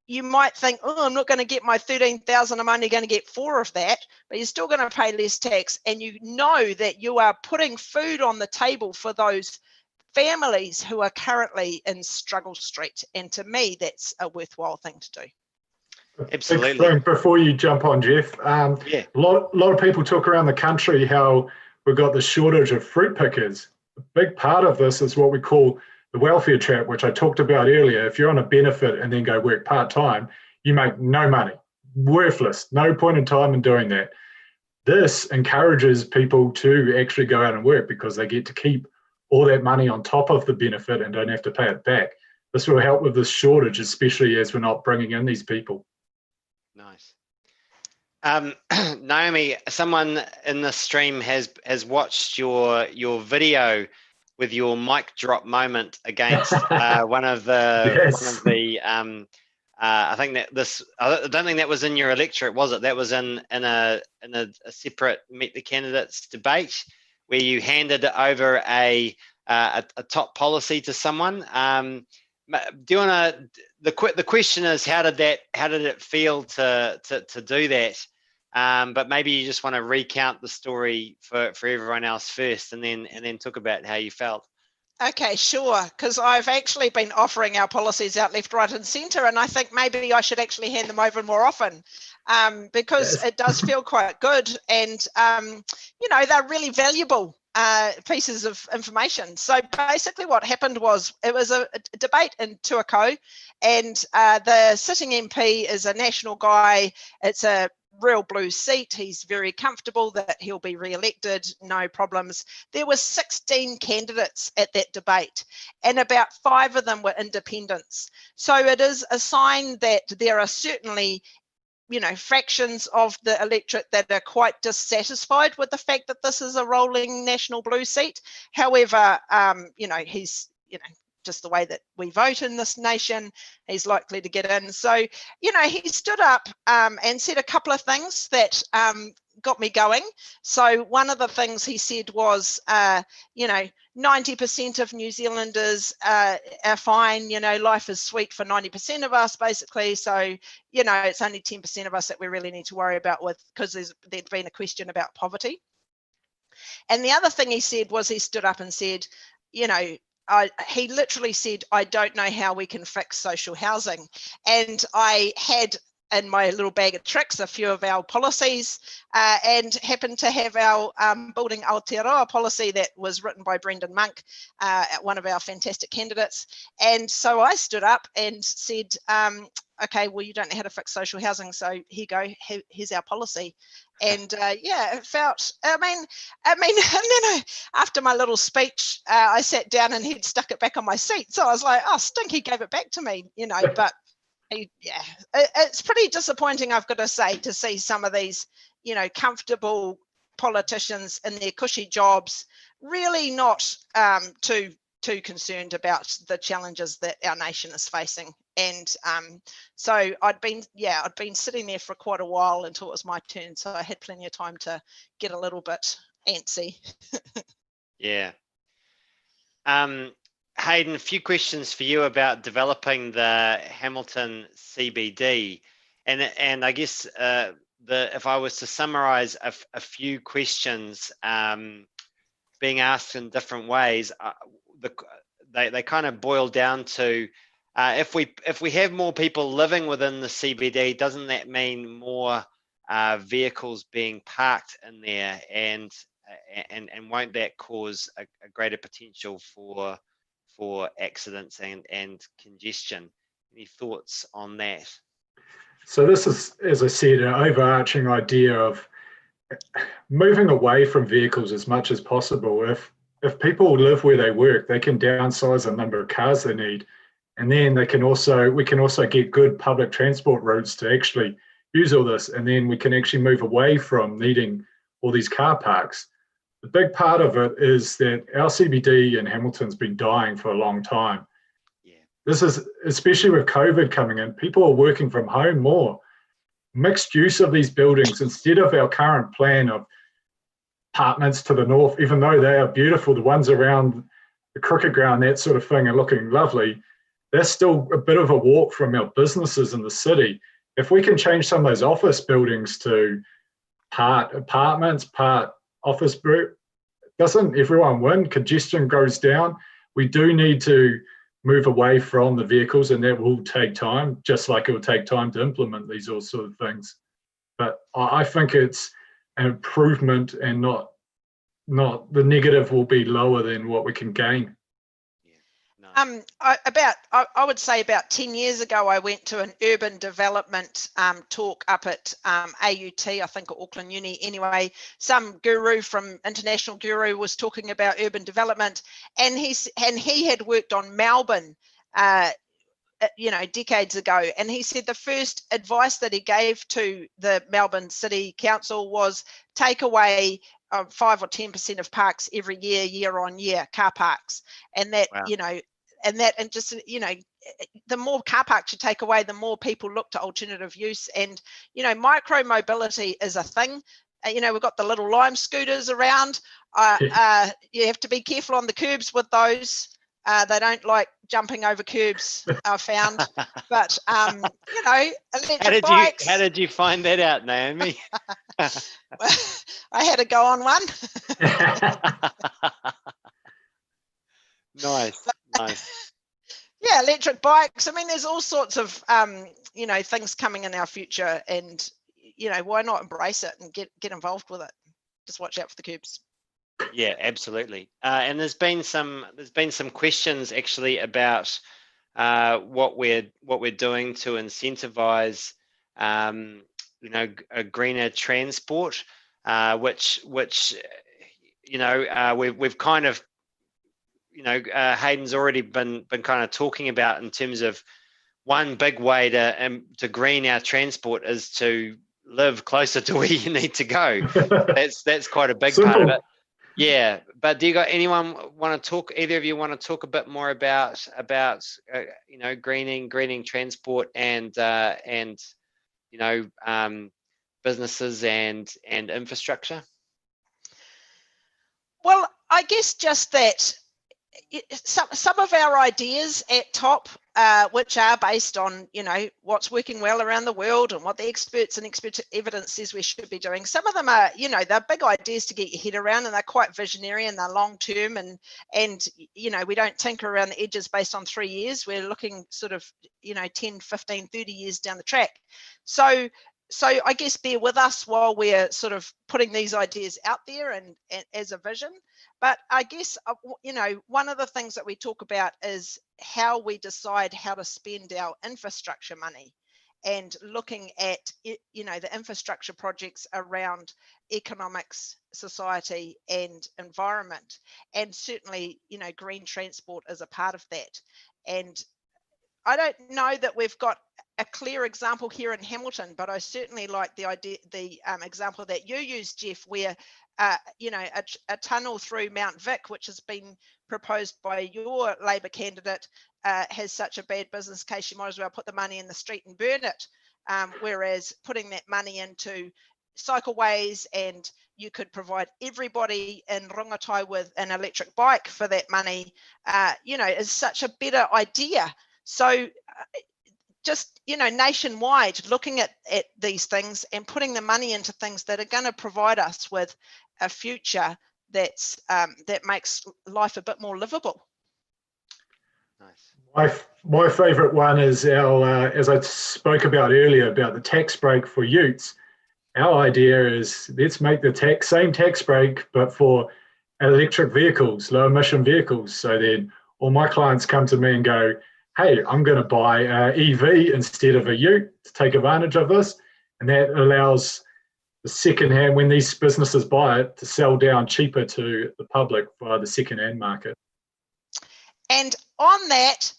S2: you might think, oh, I'm not going to get my 13,000, I'm only going to get 4 of that, but you're still going to pay less tax, and you know that you are putting food on the table for those families who are currently in struggle street. And to me, that's a worthwhile thing to do.
S1: Absolutely.
S3: Before you jump on, Geoff,
S1: yeah,
S3: a lot of people talk around the country how we've got the shortage of fruit pickers. A big part of this is what we call the welfare trap, which I talked about earlier. If you're on a benefit and then go work part-time, you make no money, worthless, no point in time in doing that. This encourages people to actually go out and work because they get to keep all that money on top of the benefit and don't have to pay it back. This will help with this shortage, especially as we're not bringing in these people.
S1: Nice. Naomi, someone in the stream has watched your video with your mic drop moment against one of the
S3: Yes.
S1: I think that I don't think that was in your electorate, was it? That was in a separate Meet the Candidates debate where you handed over a top policy to someone. Do you want to? The question is, how did it feel to do that? But maybe you just want to recount the story for everyone else first, and then talk about how you felt.
S2: Okay, sure, because I've actually been offering our policies out left, right and centre, and I think maybe I should actually hand them over more often, because
S3: Yes.
S2: it does feel quite good, and you know, they're really valuable pieces of information. So basically what happened was, it was a debate in Tuakau, and the sitting MP is a national guy. It's a real blue seat. He's very comfortable that he'll be re-elected, no problems. There were 16 candidates at that debate, and about 5 of them were independents. So it is a sign that there are certainly, you know, fractions of the electorate that are quite dissatisfied with the fact that this is a rolling national blue seat. However, you know, he's, you know, just the way that we vote in this nation, he's likely to get in. So, you know, he stood up and said a couple of things that got me going. So one of the things he said was, you know, 90% of New Zealanders are fine, you know, life is sweet for 90% of us, basically. So, you know, it's only 10% of us that we really need to worry about with, because there'd been a question about poverty. And the other thing he said was, he stood up and said, you know, he literally said, I don't know how we can fix social housing. And I had in my little bag of tricks a few of our policies, and happened to have our Building Aotearoa policy that was written by Brendan Monk, one of our fantastic candidates. And so I stood up and said, okay, well, you don't know how to fix social housing, so here you go, here's our policy. And yeah, it felt, I mean, and then after my little speech, I sat down and he'd stuck it back on my seat. So I was like, oh, stink, he gave it back to me, you know. But yeah, it's pretty disappointing, I've got to say, to see some of these, you know, comfortable politicians in their cushy jobs really not too concerned about the challenges that our nation is facing. And so I'd been sitting there for quite a while until it was my turn, so I had plenty of time to get a little bit antsy.
S1: Yeah. Hayden, a few questions for you about developing the Hamilton CBD, and I guess if I was to summarize a few questions being asked in different ways, they kind of boil down to if we have more people living within the CBD, doesn't that mean more vehicles being parked in there, and won't that cause a greater potential for accidents and congestion? Any thoughts on that?
S3: So this is, as I said, an overarching idea of moving away from vehicles as much as possible. If people live where they work, they can downsize the number of cars they need, and then we can also get good public transport routes to actually use all this, and then we can actually move away from needing all these car parks. The big part of it is that our CBD in Hamilton's been dying for a long time.
S1: Yeah.
S3: This is especially with COVID coming in, people are working from home more. Mixed use of these buildings instead of our current plan of apartments to the north, even though they are beautiful, the ones around the cricket ground, that sort of thing, are looking lovely. They're still a bit of a walk from our businesses in the city. If we can change some of those office buildings to part apartments, part office group, doesn't everyone win? Congestion goes down. We do need to move away from the vehicles, and that will take time, just like it will take time to implement these all sort of things. But I think it's an improvement, and not the negative will be lower than what we can gain.
S2: I would say about 10 years ago, I went to an urban development talk up at AUT, I think at Auckland Uni. Anyway, some guru from International Guru was talking about urban development, and he had worked on Melbourne, decades ago. And he said the first advice that he gave to the Melbourne City Council was take away 5 or 10% of parks every year on year, car parks, and that, wow. And just, the more car parks you take away, the more people look to alternative use. And, micro mobility is a thing. We've got the little Lime scooters around. You have to be careful on the curbs with those. They don't like jumping over curbs, I found. But, electric bikes.
S1: How did you find that out, Naomi?
S2: I had to go on one.
S1: Nice.
S2: Yeah, electric bikes. I mean, there's all sorts of things coming in our future, and why not embrace it and get involved with it? Just watch out for the curbs.
S1: Yeah, absolutely. And there's been some questions actually about what we're doing to incentivize a greener transport, which we've kind of Hayden's already been kind of talking about in terms of one big way to green our transport is to live closer to where you need to go. That's quite a big part of it. Yeah, but do you got anyone want to talk? Either of you want to talk a bit more about greening transport and businesses and infrastructure?
S2: Well, I guess just that. Some of our ideas at top, which are based on what's working well around the world and what the experts and expert evidence says we should be doing. Some of them are they're big ideas to get your head around, and they're quite visionary and they're long term, and we don't tinker around the edges based on 3 years. We're looking sort of 10, 15, 30 years down the track. So I guess bear with us while we're sort of putting these ideas out there and as a vision. But I guess, one of the things that we talk about is how we decide how to spend our infrastructure money, and looking at, the infrastructure projects around economics, society and environment. And certainly, green transport is a part of that. And I don't know that we've got a clear example here in Hamilton, but I certainly like the idea, the example that you used, Geoff, where a tunnel through Mount Vic, which has been proposed by your Labour candidate, has such a bad business case, you might as well put the money in the street and burn it. Whereas putting that money into cycleways, and you could provide everybody in Rongotai with an electric bike for that money, is such a better idea. So just, nationwide, looking at these things and putting the money into things that are going to provide us with a future that makes life a bit more livable.
S1: Nice.
S3: My favourite one is our, as I spoke about earlier, about the tax break for utes. Our idea is let's make the same tax break, but for electric vehicles, low emission vehicles. So then all my clients come to me and go, hey, I'm going to buy an EV instead of a ute to take advantage of this. And that allows the secondhand, when these businesses buy it, to sell down cheaper to the public via the secondhand market.
S2: And on that,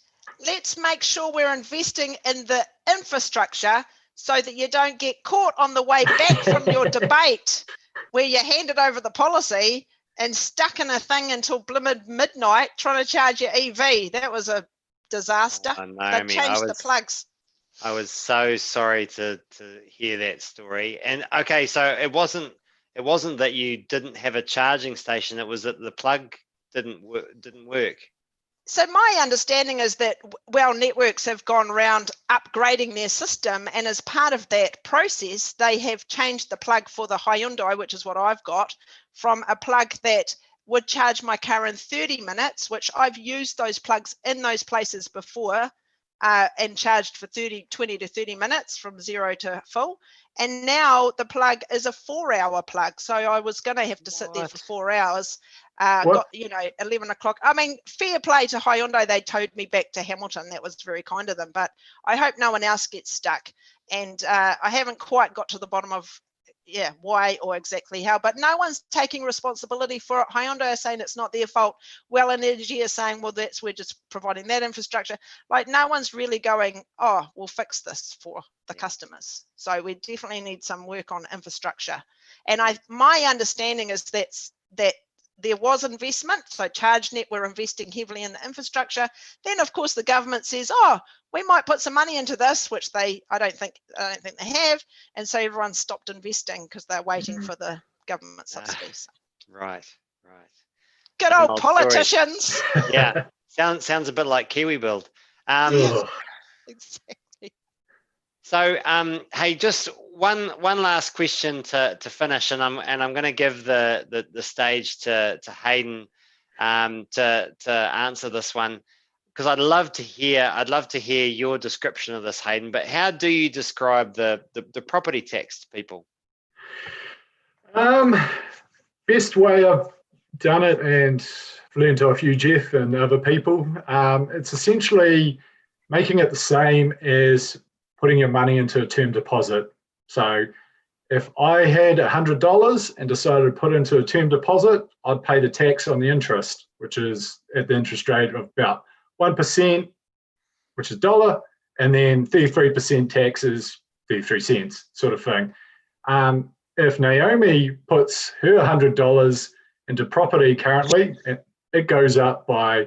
S2: let's make sure we're investing in the infrastructure so that you don't get caught on the way back from your debate where you handed over the policy and stuck in a thing until midnight trying to charge your EV. That was a disaster. They changed the plugs.
S1: I was so sorry to hear that story. And okay, so it wasn't that you didn't have a charging station, it was that the plug didn't work.
S2: So my understanding is that Well Networks have gone around upgrading their system, and as part of that process, they have changed the plug for the Hyundai, which is what I've got, from a plug that would charge my car in 30 minutes, which I've used those plugs in those places before and charged for 20 to 30 minutes from 0 to full. And now the plug is a 4-hour plug. So I was going to have to sit there for 4 hours. Got 11 o'clock. I mean, fair play to Hyundai. They towed me back to Hamilton. That was very kind of them. But I hope no one else gets stuck. And I haven't quite got to the bottom of why or exactly how, but no one's taking responsibility for it. Hyundai are saying it's not their fault. Well Energy is saying, well, we're just providing that infrastructure. Like, no one's really going, oh, we'll fix this for the customers. So we definitely need some work on infrastructure. And my understanding is that there was investment. So ChargeNet were investing heavily in the infrastructure. Then, of course, the government says, oh, we might put some money into this, which I don't think they have. And so everyone stopped investing because they're waiting for the government subsidies.
S1: Right.
S2: Good old politicians.
S1: Yeah, sounds a bit like Kiwi Build.
S2: Exactly.
S1: So, hey, just one last question to finish, and I'm going to give the stage to Hayden to answer this one, because I'd love to hear your description of this, Hayden. But how do you describe the property tax to people?
S3: Best way I've done it, and learned off you, Geoff, and other people, it's essentially making it the same as putting your money into a term deposit. So if I had $100 and decided to put into a term deposit, I'd pay the tax on the interest, which is at the interest rate of about 1%, which is $1, and then 33% tax is 33 cents, sort of thing. If Naomi puts her $100 into property currently, it goes up by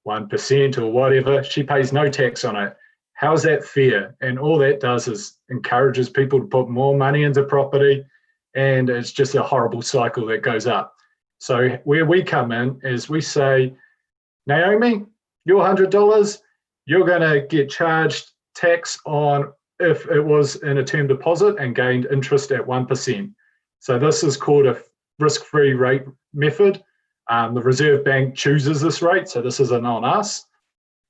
S3: 1% or whatever, she pays no tax on it. How's that fair? And all that does is encourages people to put more money into property, and it's just a horrible cycle that goes up. So where we come in is we say, Naomi, your $100, you're going to get charged tax on if it was in a term deposit and gained interest at 1%. So this is called a risk-free rate method. The Reserve Bank chooses this rate, so this isn't on us.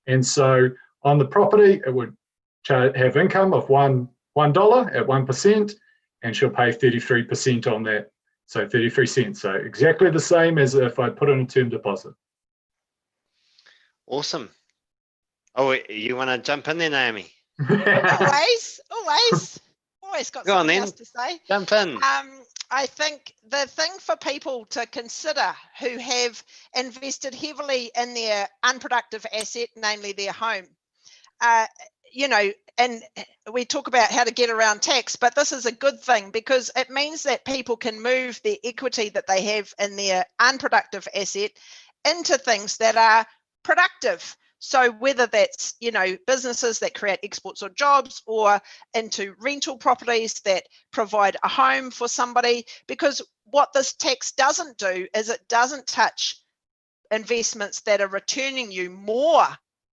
S3: And so on the property, it would have income of $1 at 1%, and she'll pay 33% on that, so 33 cents. So exactly the same as if I put in a term deposit.
S1: Awesome. Oh, you want to jump in there, Naomi?
S2: Always got something else to say.
S1: Jump in.
S2: I think the thing for people to consider who have invested heavily in their unproductive asset, namely their home, and we talk about how to get around tax, but this is a good thing because it means that people can move the equity that they have in their unproductive asset into things that are productive. So whether that's, businesses that create exports or jobs, or into rental properties that provide a home for somebody, because what this tax doesn't do is it doesn't touch investments that are returning you more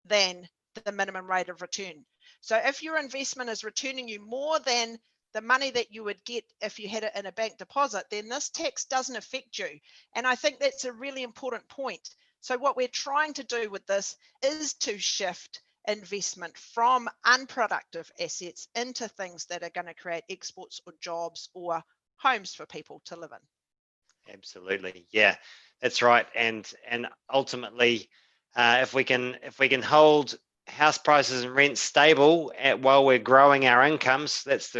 S2: than the minimum rate of return. So if your investment is returning you more than the money that you would get if you had it in a bank deposit, then this tax doesn't affect you. And I think that's a really important point. So what we're trying to do with this is to shift investment from unproductive assets into things that are going to create exports or jobs or homes for people to live in.
S1: Absolutely, yeah, that's right. And ultimately, if we can hold house prices and rents stable while we're growing our incomes, that's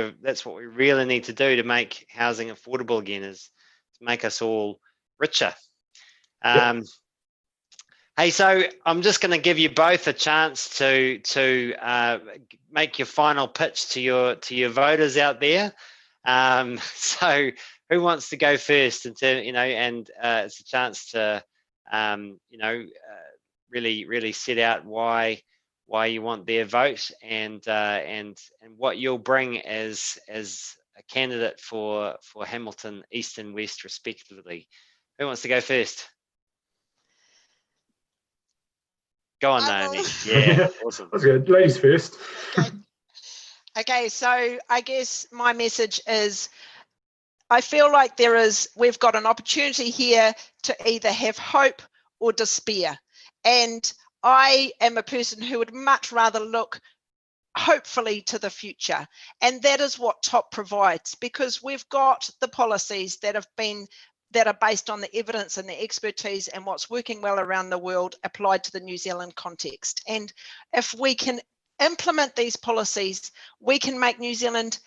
S1: what we really need to do to make housing affordable again, is to make us all richer.
S3: Yep.
S1: Hey, so I'm just going to give you both a chance to make your final pitch to your voters out there. So who wants to go first? And it's a chance to really set out why you want their vote and what you'll bring as a candidate for Hamilton East and West respectively. Who wants to go first? Go on, Naomi. Yeah, awesome.
S3: That's good. Ladies first.
S2: Okay, so I guess my message is, I feel like we've got an opportunity here to either have hope or despair. And I am a person who would much rather look hopefully to the future. And that is what TOP provides, because we've got the policies that are based on the evidence and the expertise and what's working well around the world applied to the New Zealand context. And if we can implement these policies, we can make New Zealand,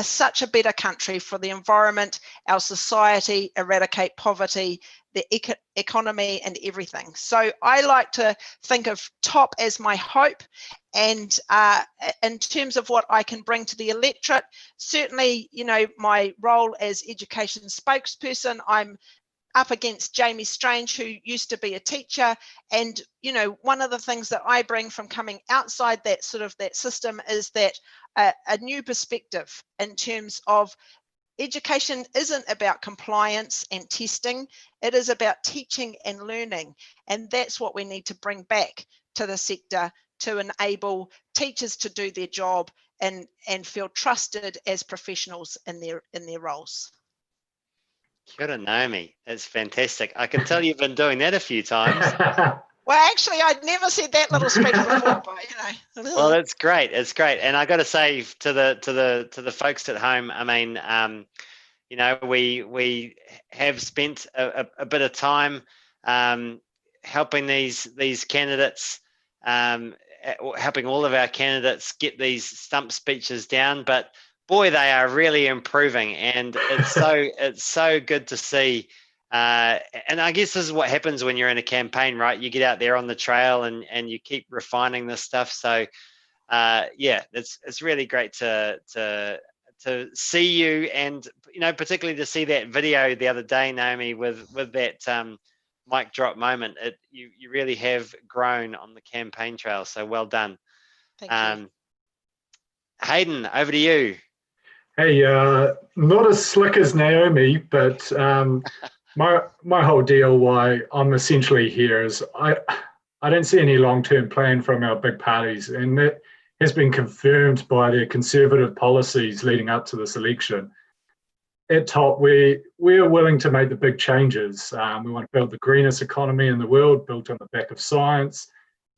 S2: such a better country for the environment, our society, eradicate poverty, the economy and everything. So I like to think of TOP as my hope. And in terms of what I can bring to the electorate, certainly, my role as education spokesperson, I'm up against Jamie Strange, who used to be a teacher. And, one of the things that I bring from coming outside that system is that a new perspective in terms of education isn't about compliance and testing. It is about teaching and learning. And that's what we need to bring back to the sector to enable teachers to do their job and feel trusted as professionals in their roles.
S1: Kia ora, Naomi. That's fantastic. I can tell you've been doing that a few times.
S2: Well, actually, I'd never said that little speech before, but
S1: Well, that's great. It's great, and I got to say to the folks at home, I mean, we have spent a bit of time helping these candidates, helping all of our candidates get these stump speeches down, but boy, they are really improving, and it's so good to see. And I guess this is what happens when you're in a campaign, right? You get out there on the trail and you keep refining this stuff. So it's really great to see you, and particularly to see that video the other day, Naomi, with that mic drop moment. You really have grown on the campaign trail. So well done.
S2: Thank you.
S1: Hayden, over to you.
S3: Hey, not as slick as Naomi, but my whole deal why I'm essentially here is I don't see any long-term plan from our big parties, and that has been confirmed by their conservative policies leading up to this election. At TOP, we're willing to make the big changes. We want to build the greenest economy in the world, built on the back of science,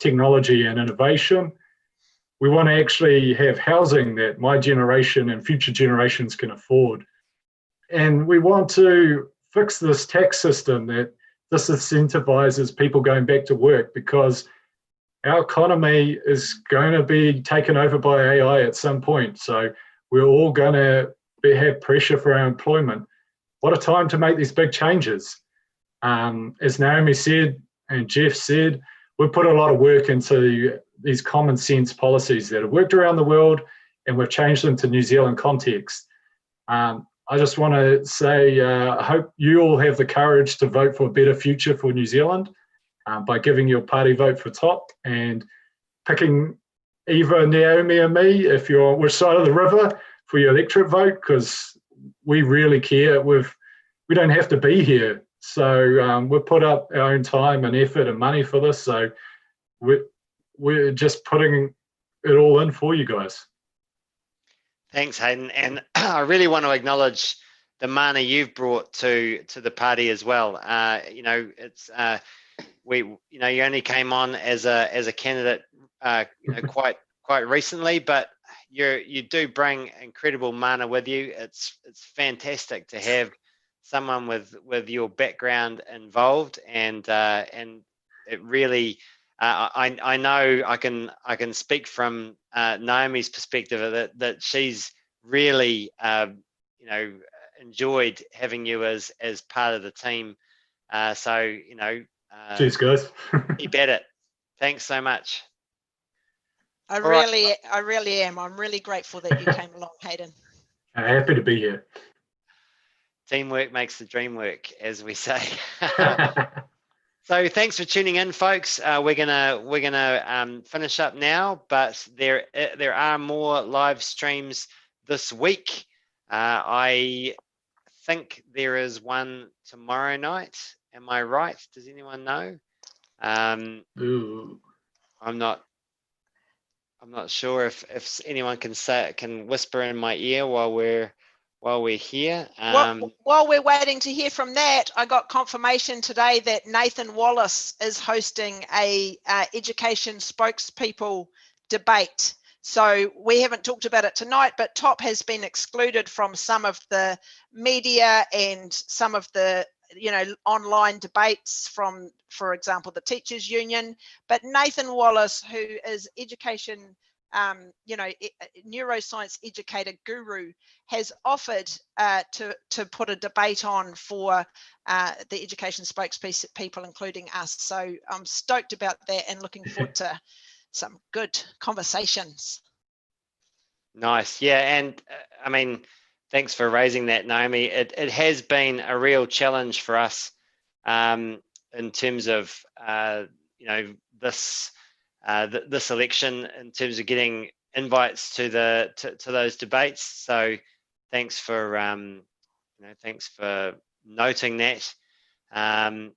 S3: technology and innovation. We want to actually have housing that my generation and future generations can afford. And we want to fix this tax system that disincentivizes people going back to work, because our economy is going to be taken over by AI at some point. So we're all going to have pressure for our employment. What a time to make these big changes. As Naomi said and Geoff said, we've put a lot of work into these common sense policies that have worked around the world, and we've changed them to New Zealand context. I just want to say, I hope you all have the courage to vote for a better future for New Zealand by giving your party vote for TOP and picking either Naomi or me, if you're on which side of the river, for your electorate vote, because we really care. We don't have to be here. So we've put up our own time and effort and money for this. So we're just putting it all in for you guys.
S1: Thanks, Hayden. And I really want to acknowledge the mana you've brought to the party as well. you know, you only came on as a candidate, you know, quite recently, but you do bring incredible mana with you. It's fantastic to have someone with your background involved, and it really, I know I can speak from Naomi's perspective that she's really you know, enjoyed having you as part of the team. So, you know,
S3: Cheers, guys.
S1: keep at it. Thanks so much.
S2: I
S1: All right.
S2: really am. I'm really grateful that you came along, Hayden.
S3: Happy to be here.
S1: Teamwork makes the dream work, as we say. So thanks for tuning in, folks. We're gonna finish up now, but there are more live streams this week. I think there is one tomorrow night. Am I right? Does anyone know?
S3: Ooh.
S1: I'm not sure if anyone can whisper in my ear while we're here.
S2: While we're waiting to hear from that, I got confirmation today that Nathan Wallace is hosting a education spokespeople debate. So we haven't talked about it tonight, but Top has been excluded from some of the media and some of the, you know, online debates from, for example, the Teachers Union. But Nathan Wallace, who is education, you know, neuroscience educator guru, has offered to put a debate on for the education spokespeople, including us. So I'm stoked about that and looking forward to some good conversations.
S1: Nice. Yeah. And I mean, thanks for raising that, Naomi. It has been a real challenge for us in terms of, you know, this election, in terms of getting invites to those debates. So thanks for you know, thanks for noting that. And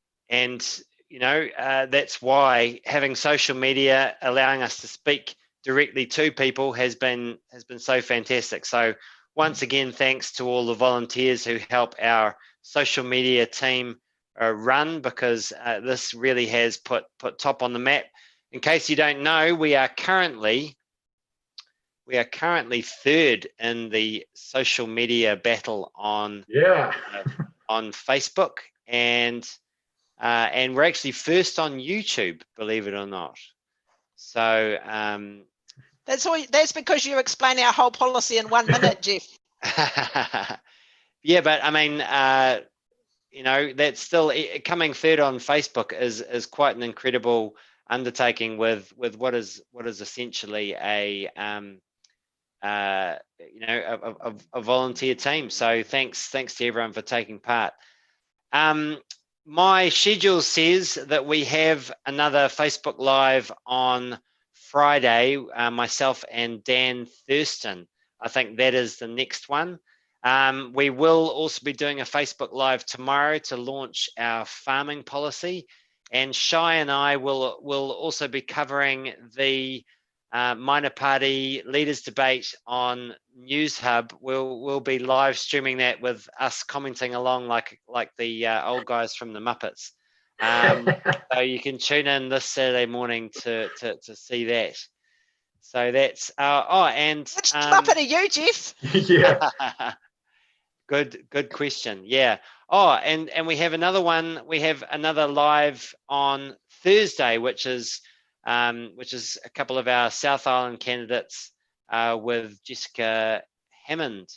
S1: you know, that's why having social media, allowing us to speak directly to people, has been so fantastic. So once again, thanks to all the volunteers who help our social media team run, because this really has put Top on the map. In case you don't know, we are currently third in the social media battle on Facebook, and we're actually first on YouTube, believe it or not. So
S2: that's because you explain our whole policy in 1 minute, Geoff.
S1: Yeah, but I mean, you know, that's still coming third on Facebook is quite an incredible undertaking with what is essentially a you know, a volunteer team. So thanks to everyone for taking part. My schedule says that we have another Facebook Live on Friday, myself and Dan Thurston. I think that is the next one. We will also be doing a Facebook Live tomorrow to launch our farming policy, and Shai and I will also be covering the minor party leaders debate on News Hub. We'll be live streaming that with us commenting along like the old guys from the Muppets. So you can tune in this Saturday morning to see that. So that's and
S2: which Muppet are you, Geoff?
S3: Yeah.
S1: Good question. Yeah. Oh, and we have another one. We have another live on Thursday, which is a couple of our South Island candidates with Jessica Hammond,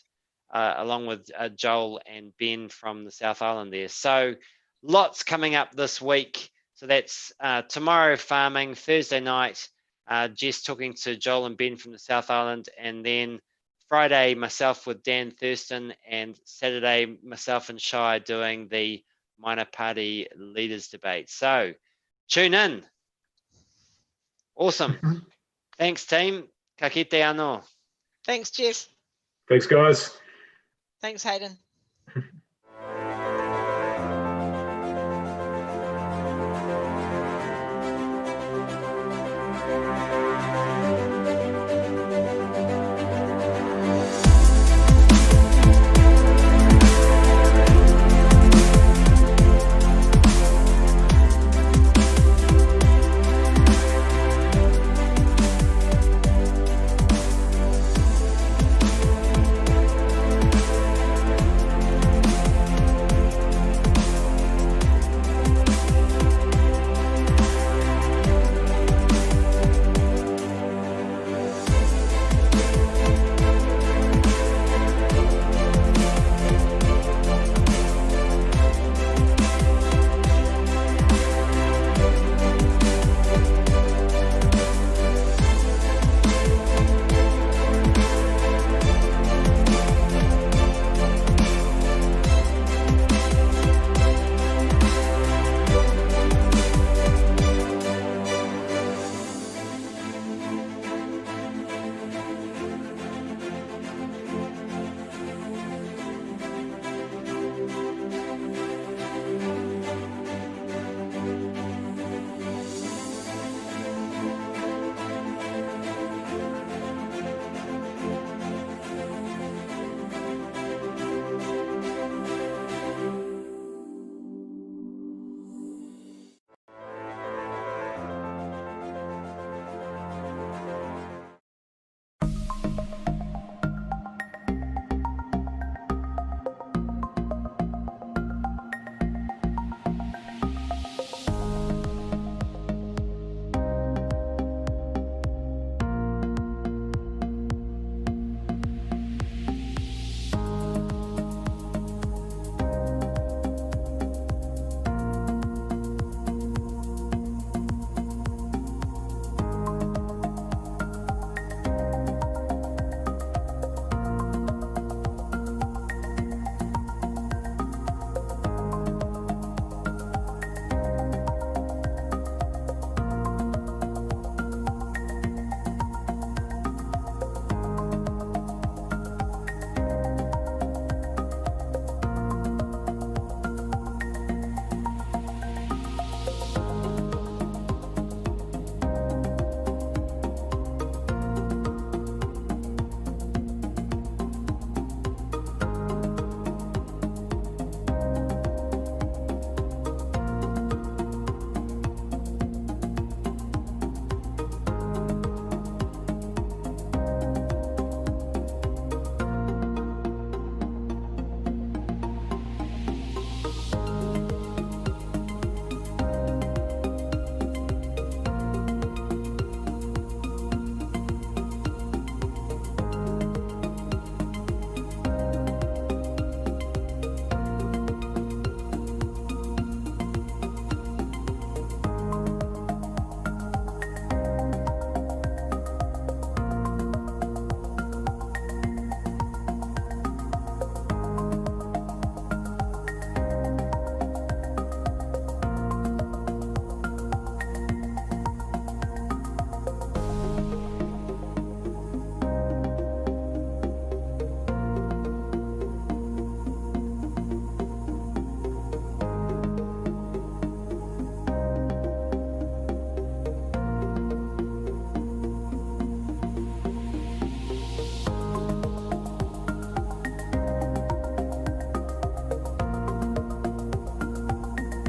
S1: along with Joel and Ben from the South Island there. So lots coming up this week. So that's tomorrow farming, Thursday night, Jess talking to Joel and Ben from the South Island, and then Friday myself with Dan Thurston, and Saturday myself and Shai doing the minor party leaders debate. So tune in. Awesome. Thanks, team. Ka kite anō.
S2: Thanks, Geoff.
S3: Thanks, guys.
S2: Thanks, Hayden.